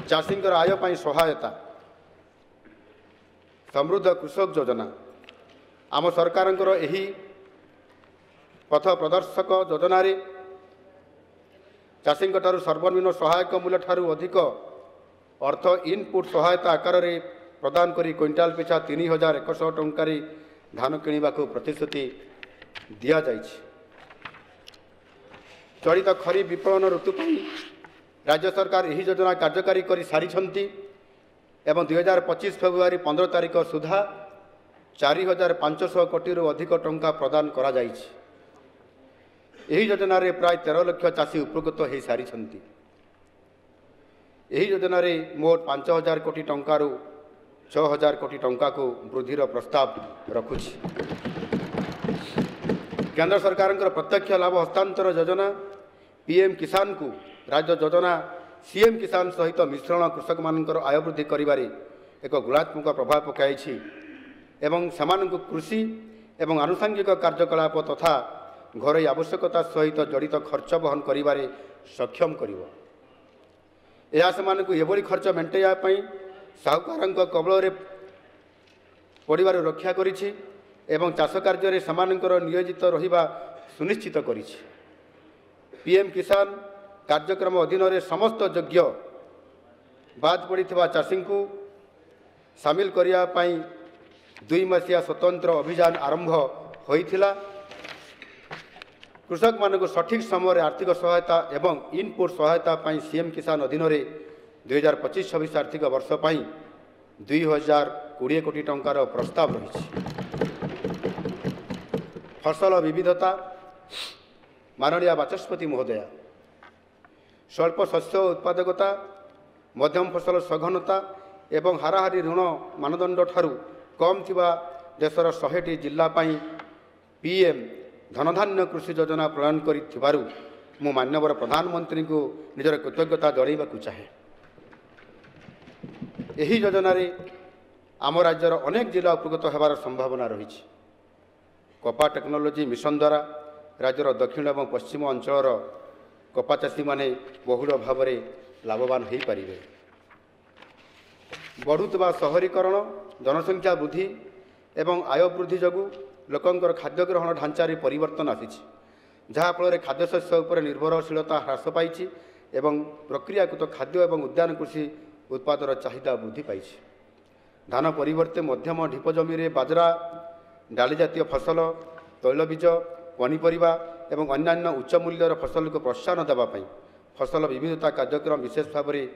चाषींकर आय पाई सहायता समृद्ध कृषक योजना आम सरकारंकर एही पथ प्रदर्शक योजन चाषी सर्वनिम्न सहायक मूल्य ठारू अधिक अर्थ इनपुट सहायता आकार में प्रदान करी क्विंटाल पिछा 3100 टंकार धान किणवा प्रतिश्रुति दि जाइए। चलित खरीफ विपणन ऋतु राज्य सरकार यही योजना कार्यकारी कर सारी एवं 2025 फेब्रुआरी 15 तारिख सुधा 4500 कोटी अधिक टंका प्रदान करा जाइए। यही योजना रे प्राय 13 लाख चाषी उपकृत हो सारी। यही योजना रे मोट 5000 कोटी टंकारु 6000 कोटी टंका को वृद्धिर प्रस्ताव रखुछि। केंद्र सरकार प्रत्यक्ष लाभ हस्तांतर योजना पीएम किसान को राज्य योजना सीएम किसान सहित मिश्रण कृषक मानकर आय वृद्धि करिबारे एक गुणात्मक प्रभाव पकाई एवं समानकु कृषि एवं आनुषंगिक कार्यकलाप तथा घरोई आवश्यकता सहित जड़ित खर्च बहन करिबारे सक्षम करिवो। यह समानकु एभली खर्च मेंटेया पई साहुकारंक कबल पड़िबार रक्षा करिछि एवं चाष कार्य रे समानकर नियोजित रहिबा सुनिश्चित करिछि। पीएम किसान कार्यक्रम अधीन रे समस्त योग्य बाद पड़िथिबा चाषी को सामिल करिया पई 2 मासिया स्वतंत्र अभियान आरंभ होइथिला। कृषक मानक सठिक समय आर्थिक सहायता एवं इनपुट सहायता पई सीएम किसान अधीन रे 2025-26 आर्थिक वर्ष पई 2020 कोटी टंकार प्रस्ताव रही। फसल विविधता माननीय बाचस्पति महोदय स्वल्प शस्य उत्पादकता मध्यम फसल सघनता एवं हाराहारी ऋण मानदंड ठारू कम थिबा देशर 100टी जिल्ला पई पीएम धनधान्य कृषि योजना प्रणायन करिथिबारु मु माननीय प्रधानमंत्री को निजर कृतज्ञता जणाइबाकु चाहे। यही योजना रे आम राज्यर अनेक जिला उपकृत होबार संभावना रही। कपा टेक्नोलोजी मिशन द्वारा राज्यर दक्षिण एवं पश्चिम अंचल कपा चाषी माने बहुल भाव में लाभवान हो पारे। बढ़ुवा शहरीकरण जनसंख्या वृद्धि एवं आय वृद्धि जगु लोकंकर खाद्य ग्रहण ढांचारे परिवर्तन आसी जहाँफल खाद्यशस्य उपर निर्भरशीलता ह्रास पाई एवं प्रक्रियाकृत खाद्य एवं उद्यान कृषि उत्पादर चाहिदा वृद्धि पाई। धान परिवर्ते मध्यम ढीप जमी बाजरा डाली जातीय फसल तैलबीज पनीपरिबा एवं अन्यान्य उच्च मूल्यर फसल को प्रोत्साहन देवाई फसल विविधता कार्यक्रम विशेष भाव में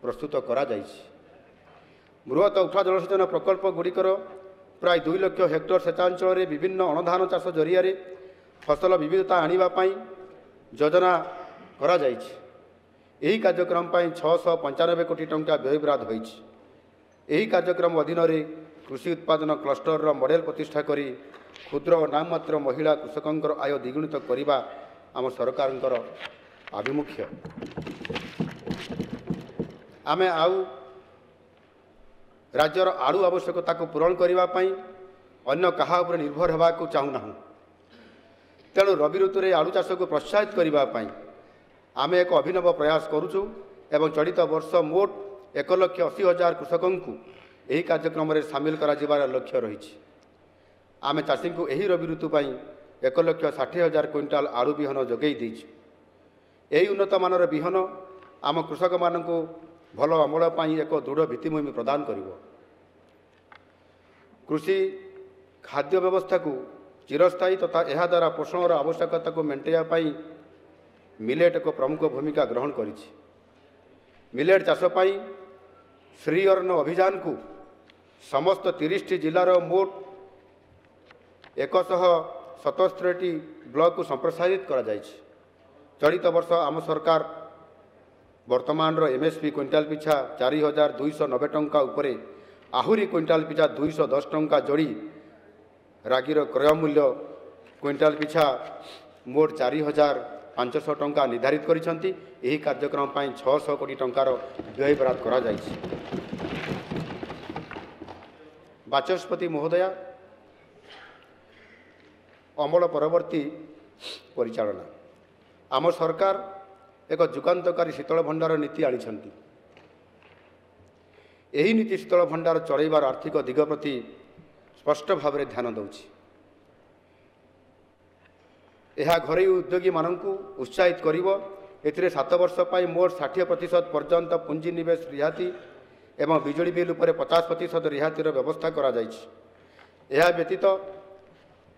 प्रस्तुत करा जाइछि। बृहत उठा जलसेचन प्रकल्प गुड़िकर प्राय 2 लाख हेक्टर सेचांचल में विभिन्न अणधान चाष जरिया फसल विविधता आनिबाई योजना करा जाइछि। यही कार्यक्रम 695 कोटी टंका व्ययबराद होइछि। यही कार्यक्रम अधीन कृषि उत्पादन क्लस्टर मॉडल प्रतिष्ठा करी क्षुद्र और नाममात्र महिला कृषकंकर आय द्विगुणित करने आम सरकार आभिमुख्य। आमे आउ राज्यर आलू आवश्यकता को पूरण करने अन्य कहा उपर निर्भर होगा चाहूना। तेणु रवि ऋतु में आलू चाष को प्रोत्साहित करने आमे एक अभिनव प्रयास करुचु एवं चलित वर्ष मोट 1,80,000 कृषकों को यही कार्यक्रम में सामिल कर लक्ष्य रही। आमे चाषी को यही रवि ऋतु 1,60,000 क्विंटाल आलू बिहन जोगई देइछु। यही उन्नत मानर बिहन आम कृषक मानक भल अमल पाई एक दृढ़ भित्तिभूमि प्रदान करिवो। कृषि खाद्य व्यवस्था को चिरस्थायी तथा यह द्वारा पोषण आवश्यकता को मेंटेया पाई मिलेट एक प्रमुख भूमिका ग्रहण करिछि। मिलेट चाष पाई श्री अन्न अभियान को समस्त 30टी जिलार मोट 177टी ब्लॉक को संप्रसारित करा जाइछि। चलित वर्ष आम सरकार वर्तमान एमएसपी क्विंटाल पिछा 4,290 टंका उपरे आहुरी क्विंटाल पिछा 210 टंका जोड़ी रागीर क्रय मूल्य क्विंटाल पिछा मोट 4,500 टंका निर्धारित करिसेंती। यही कार्यक्रम 600 कोटी टंकार व्यय बराद करा जाइछि। बाचस्पति महोदया अमल परवर्ती परिचालना आम सरकार एक जुगान्तकारी शीतल भंडार नीति आनिछंती। ଏହି ନୀତି ଶୀତଳ ଭଣ୍ଡାର ଚଳାଇବାର ଆର୍ଥିକ ଦିଗ ପ୍ରତି ସ୍ପଷ୍ଟ ଭାବରେ ଧ୍ୟାନ ଦେଉଛି। ଏହା ଘରୋଇ ଉଦ୍ୟୋଗୀମାନଙ୍କୁ ଉତ୍ସାହିତ କରିବ। ଏଥିରେ 7 ବର୍ଷ ପାଇଁ ମୋଟ 60% ପର୍ଯ୍ୟନ୍ତ ପୁଞ୍ଜିନିବେଶ ରିହାତି ଏବଂ ବିଜୁଳି ବିଲ୍ ଉପରେ 50% ରିହାତିର ବ୍ୟବସ୍ଥା କରାଯାଇଛି। ଏହା ବ୍ୟତୀତ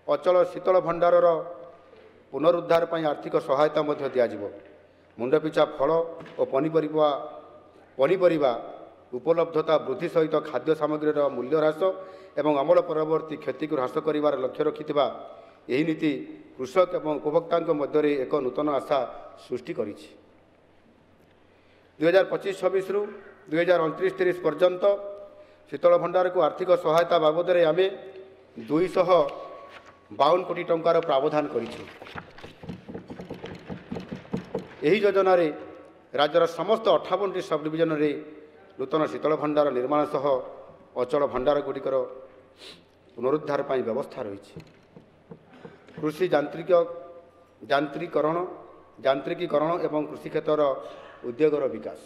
ଅଚଳ ଶୀତଳ ଭଣ୍ଡାରର ପୁନରୁଦ୍ଧାର ପାଇଁ ଆର୍ଥିକ ସହାୟତା ମଧ୍ୟ ଦିଆଯିବ। ମୁଣ୍ଡପିଛା ଫଳ ଓ ପନିପରିବା ଉପଲବ୍ଧତା ବୃଦ୍ଧି ସହିତ ଖାଦ୍ୟ ସାମଗ୍ରୀର ମୂଲ୍ୟ ହ୍ରାସ ଏବଂ ଅମଳ ପରବର୍ତ୍ତୀ କ୍ଷତିକୁ ହ୍ରାସ କରିବାର ଲକ୍ଷ୍ୟ ରଖିଥିବା ଏହି ନୀତି କୃଷକ ଏବଂ ଉପଭୋକ୍ତାଙ୍କ ମଧ୍ୟରେ ଏକ ନୂତନ ଆଶା ସୃଷ୍ଟି କରିଛି। 2025-26ରୁ 2029-30 ପର୍ଯ୍ୟନ୍ତ ଶୀତଳ ଭଣ୍ଡାରକୁ ଆର୍ଥିକ ସହାୟତା ବାବଦରେ ଆମେ 252 କୋଟି ଟଙ୍କାର ପ୍ରାବଧାନ କରିଛୁ। ଏହି ଯୋଜନାରେ ରାଜ୍ୟର ସମସ୍ତ 58ଟି ସବ୍ ଡିଭିଜନରେ ନୂତନ ଶୀତଳ ଭଣ୍ଡାର ନିର୍ମାଣ ସହ ଅଚଳ ଭଣ୍ଡାରଗୁଡ଼ିକର ପୁନରୁଦ୍ଧାର ପାଇଁ ବ୍ୟବସ୍ଥା ରହିଛି। କୃଷି ଯାନ୍ତ୍ରିକୀକରଣ ଏବଂ କୃଷି କ୍ଷେତ୍ରର ଉଦ୍ୟୋଗର ବିକାଶ।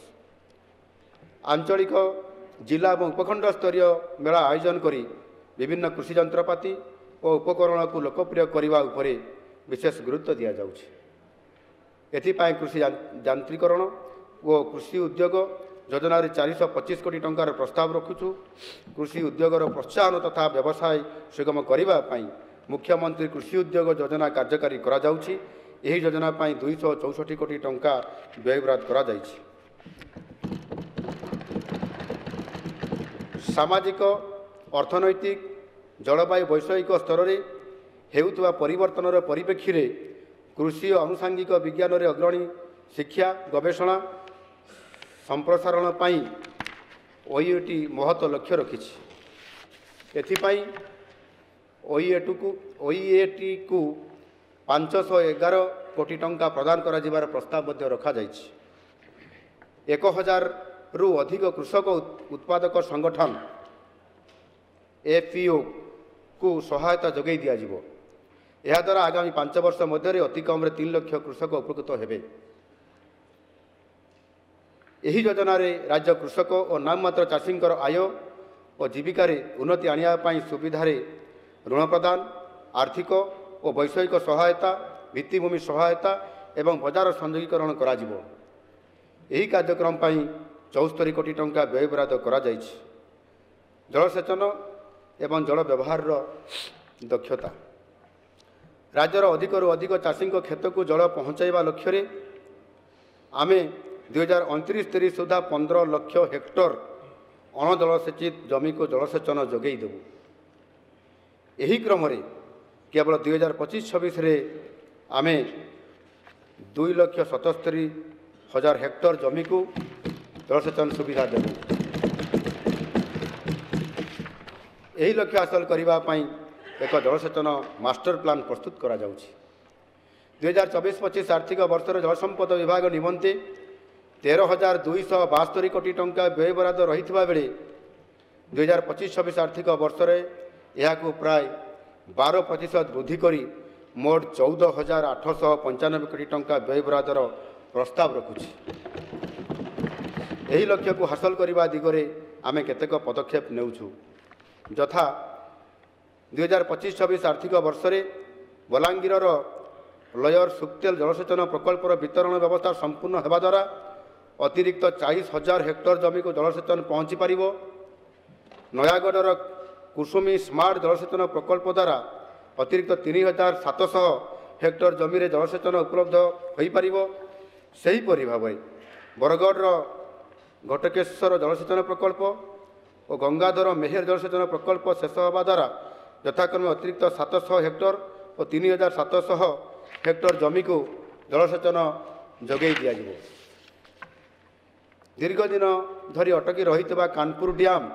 ଆଞ୍ଚଳିକ ଜିଲ୍ଲା ଏବଂ ଉପଖଣ୍ଡ ସ୍ତରୀୟ ମେଳା ଆୟୋଜନ କରି ବିଭିନ୍ନ କୃଷି ଯନ୍ତ୍ରପାତି ଓ ଉପକରଣକୁ ଲୋକପ୍ରିୟ କରିବା ଉପରେ ବିଶେଷ ଗୁରୁତ୍ୱ ଦିଆଯାଉଛି। ଏଥିପାଇଁ କୃଷି ଯାନ୍ତ୍ରିକରଣ ଓ କୃଷି ଉଦ୍ୟୋଗ ଯୋଜନାରେ 425 କୋଟି ଟଙ୍କାର ପ୍ରସ୍ତାବ ରଖୁଛୁ। କୃଷି ଉଦ୍ୟୋଗର ପ୍ରୋତ୍ସାହନ ତଥା ବ୍ୟବସାୟ ସୁଗମ କରିବା ପାଇଁ ମୁଖ୍ୟମନ୍ତ୍ରୀ କୃଷି ଉଦ୍ୟୋଗ ଯୋଜନା କାର୍ଯ୍ୟକାରୀ କରାଯାଉଛି। ଏହି ଯୋଜନା ପାଇଁ 264 କୋଟି ଟଙ୍କା ବ୍ୟୟବରାଦ କରାଯାଇଛି। ସାମାଜିକ, ଅର୍ଥନୈତିକ, ଜଳବାୟୁ ବୈଷୟିକ ସ୍ତରରେ ହେଉଥିବା ପରିବର୍ତ୍ତନର ପରିପ୍ରେକ୍ଷୀରେ କୃଷି ଓ ଆନୁଷଙ୍ଗିକ ବିଜ୍ଞାନରେ ଅଗ୍ରଣୀ ଶିକ୍ଷା ଗବେଷଣା ସମ୍ପ୍ରସାରଣ ପାଇଁ OEAT ମହତ ଲକ୍ଷ୍ୟ ରଖିଛି। ଏଥିପାଇଁ OEATକୁ 511 କୋଟି ଟଙ୍କା ପ୍ରଦାନ କରାଯିବାର ପ୍ରସ୍ତାବ ମଧ୍ୟ ରଖାଯାଇଛି। 1000ରୁ ଅଧିକ କୃଷକ ଉତ୍ପାଦକ ସଂଗଠନ FPOକୁ ସହାୟତା ଯୋଗାଇ ଦିଆଯିବ। ଏହାଦ୍ୱାରା ଆଗାମୀ 5 ବର୍ଷ ମଧ୍ୟରେ ଅତି କମ୍ରେ 3 ଲକ୍ଷ କୃଷକ ଉପକୃତ ହେବେ। ଏହି ଯୋଜନାରେ ରାଜ୍ୟ କୃଷକ ଓ ନାମମାତ୍ର ଚାଷୀଙ୍କର ଆୟ ଓ ଜୀବିକାରେ ଉନ୍ନତି ଆଣିବା ପାଇଁ ସୁବିଧାରେ ଋଣ ପ୍ରଦାନ, ଆର୍ଥିକ ଓ ବୈଷୟିକ ସହାୟତା, ଭିତ୍ତିଭୂମି ସହାୟତା ଏବଂ ବଜାର ସଂଯୋଗୀକରଣ କରାଯିବ। ଏହି କାର୍ଯ୍ୟକ୍ରମ ପାଇଁ 74 କୋଟି ଟଙ୍କା ବ୍ୟୟବରାଦ କରାଯାଇଛି। ଜଳସେଚନ ଏବଂ ଜଳ ବ୍ୟବହାରର ଦକ୍ଷତା। ରାଜ୍ୟର ଅଧିକରୁ ଅଧିକ ଚାଷୀଙ୍କ କ୍ଷେତକୁ ଜଳ ପହଞ୍ଚାଇବା ଲକ୍ଷ୍ୟରେ ଆମେ 2029-30 ସୁଦ୍ଧା 15 ଲକ୍ଷ ହେକ୍ଟର ଅଣଜଳସେଚିତ ଜମିକୁ ଜଳସେଚନ ଯୋଗାଇ ଦେବୁ। ଏହି କ୍ରମରେ କେବଳ 2025-26ରେ ଆମେ 2,77,000 ହେକ୍ଟର ଜମିକୁ ଜଳସେଚନ ସୁବିଧା ଦେବୁ। ଏହି ଲକ୍ଷ୍ୟ ହାସଲ କରିବା ପାଇଁ ଏକ ଜଳସେଚନ ମାଷ୍ଟର ପ୍ଲାନ୍ ପ୍ରସ୍ତୁତ କରାଯାଉଛି। 2024-25 ଆର୍ଥିକ ବର୍ଷରେ ଜଳସମ୍ପଦ ବିଭାଗ ନିମନ୍ତେ 13,272 କୋଟି ଟଙ୍କା ବ୍ୟୟବରାଦ ରହିଥିବା ବେଳେ 2025-26 ଆର୍ଥିକ ବର୍ଷରେ ଏହାକୁ ପ୍ରାୟ 12% ବୃଦ୍ଧି କରି ମୋଟ 14,895 କୋଟି ଟଙ୍କା ବ୍ୟୟବରାଦର ପ୍ରସ୍ତାବ ରଖୁଛି। ଏହି ଲକ୍ଷ୍ୟକୁ ହାସଲ କରିବା ଦିଗରେ ଆମେ କେତେକ ପଦକ୍ଷେପ ନେଉଛୁ, ଯଥା 2025-26 ଆର୍ଥିକ ବର୍ଷରେ ବଲାଙ୍ଗୀରର ଲୋୟର ସୁକ୍ତେଲ ଜଳସେଚନ ପ୍ରକଳ୍ପର ବିତରଣ ବ୍ୟବସ୍ଥା ସମ୍ପୂର୍ଣ୍ଣ ହେବା ଦ୍ୱାରା ଅତିରିକ୍ତ 40,000 ହେକ୍ଟର ଜମିକୁ ଜଳସେଚନ ପହଞ୍ଚି ପାରିବ। ନୟାଗଡ଼ର କୁସୁମୀ ସ୍ମାର୍ଟ ଜଳସେଚନ ପ୍ରକଳ୍ପ ଦ୍ୱାରା ଅତିରିକ୍ତ 3,700 ହେକ୍ଟର ଜମିରେ ଜଳସେଚନ ଉପଲବ୍ଧ ହୋଇପାରିବ। ସେହିପରି ଭାବରେ ବରଗଡ଼ର ଘଟକେଶ୍ୱର ଜଳସେଚନ ପ୍ରକଳ୍ପ ଓ ଗଙ୍ଗାଧର ମେହେର ଜଳସେଚନ ପ୍ରକଳ୍ପ ଶେଷ ହେବା ଦ୍ୱାରା ଯଥାକ୍ରମେ ଅତିରିକ୍ତ 700 ହେକ୍ଟର ଓ 3,700 ହେକ୍ଟର ଜମିକୁ ଜଳସେଚନ ଯୋଗାଇ ଦିଆଯିବ। ଦୀର୍ଘଦିନ ଧରି ଅଟକି ରହିଥିବା କାନପୁର ଡ୍ୟାମ୍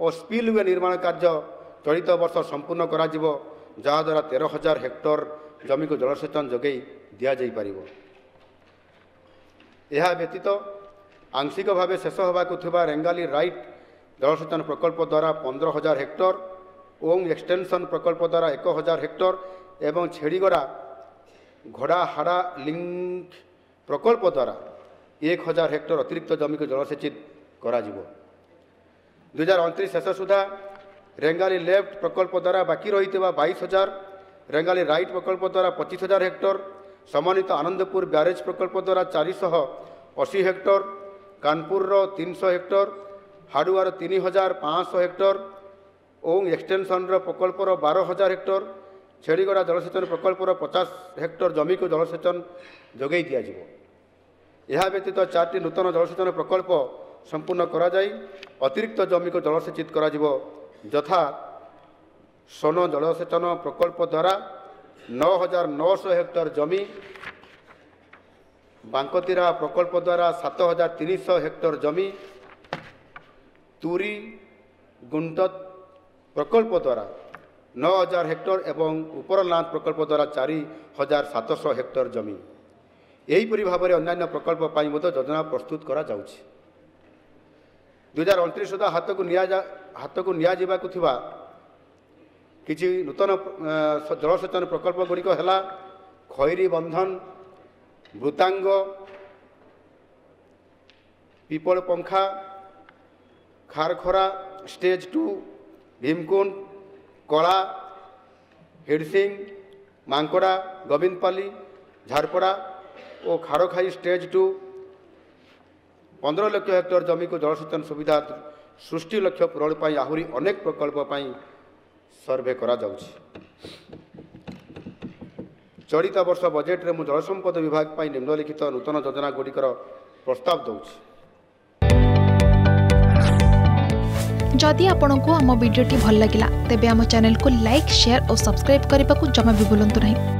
ଓ ସ୍ପିଲୱେ ନିର୍ମାଣ କାର୍ଯ୍ୟ ଚଳିତ ବର୍ଷ ସମ୍ପୂର୍ଣ୍ଣ କରାଯିବ, ଯାହାଦ୍ୱାରା 13,000 ହେକ୍ଟର ଜମିକୁ ଜଳସେଚନ ଯୋଗାଇ ଦିଆଯାଇପାରିବ। ଏହା ବ୍ୟତୀତ ଆଂଶିକ ଭାବେ ଶେଷ ହେବାକୁ ଥିବା ରେଙ୍ଗାଲି ରାଇଟ୍ ଜଳସେଚନ ପ୍ରକଳ୍ପ ଦ୍ୱାରା 15,000 ହେକ୍ଟର, ଓଂ ଏକ୍ସଟେନସନ୍ ପ୍ରକଳ୍ପ ଦ୍ୱାରା 1,000 ହେକ୍ଟର ଏବଂ ଛେଡ଼ିଗଡ଼ା ଘୋଡ଼ାହାଡ଼ା ଲିଙ୍କ ପ୍ରକଳ୍ପ ଦ୍ୱାରା 1,000 ହେକ୍ଟର ଅତିରିକ୍ତ ଜମିକୁ ଜଳସେଚିତ କରାଯିବ। 2029 शेष सुधा रेंगाली लेफ्ट प्रकल्प द्वारा बाकी रही 22,000, रेंगाली राइट प्रकल्प द्वारा 25,000 हेक्टर, समन्वित आनंदपुर ब्यारेज प्रकल्प द्वारा 480 हेक्टर, कानपुर 300 हेक्टर, हाडुआर 3,500 हेक्टर और एक्सटेंशन प्रकल्प 12,000 हेक्टर, छेड़ीगड़ा जलसेचन प्रकल्प 50 हेक्टर जमी को जलसेचन जोगाई दि जाए। यह व्यतीत 4टी नूतन जलसेचन प्रकल्प संपूर्ण करा जाई अतिरिक्त जमी को जलसेचित करा जिवो, यथा सोन जलसेचन प्रकल्प द्वारा 9,900 हेक्टर जमी, बांकतीरा प्रकल्प द्वारा 7,300 हेक्टर जमी, तुरी गुंट प्रकल्प द्वारा 9,000 हेक्टर एवं उपरलांच प्रकल्प द्वारा 4,700 हेक्टर जमी। यहीपरि भाव में अन्य प्रकल्प योजना प्रस्तुत करा जाउछि। 2029 सुधा हाथ को निया किछि नूतन जलसेचन प्रकल्प गुड़िक है खैरी बंधन, भृतांग, पिपल पंखा, खारखरा स्टेज 2, भीमकुंड, कला, हिडसिंग, मांकड़ा, गोविंदपाली, झारपड़ा और खारखाई स्टेज 2 15 लाख हेक्टर जमी को जलसेचन सुविधा सृष्टि लक्ष्य पूरण पर आहरी अनेक प्रकल्प सर्वे करा जाउछि। चलित वर्ष बजेट रे मु जलसंपद विभाग निम्नलिखित नूतन योजना गुड़िकर प्रस्ताव दूछि। जदि आपंक आम भिडी भल लगा तेब आम चैनल को लाइक, शेयर और सब्सक्राइब करने को जमा भी भूलु नहीं।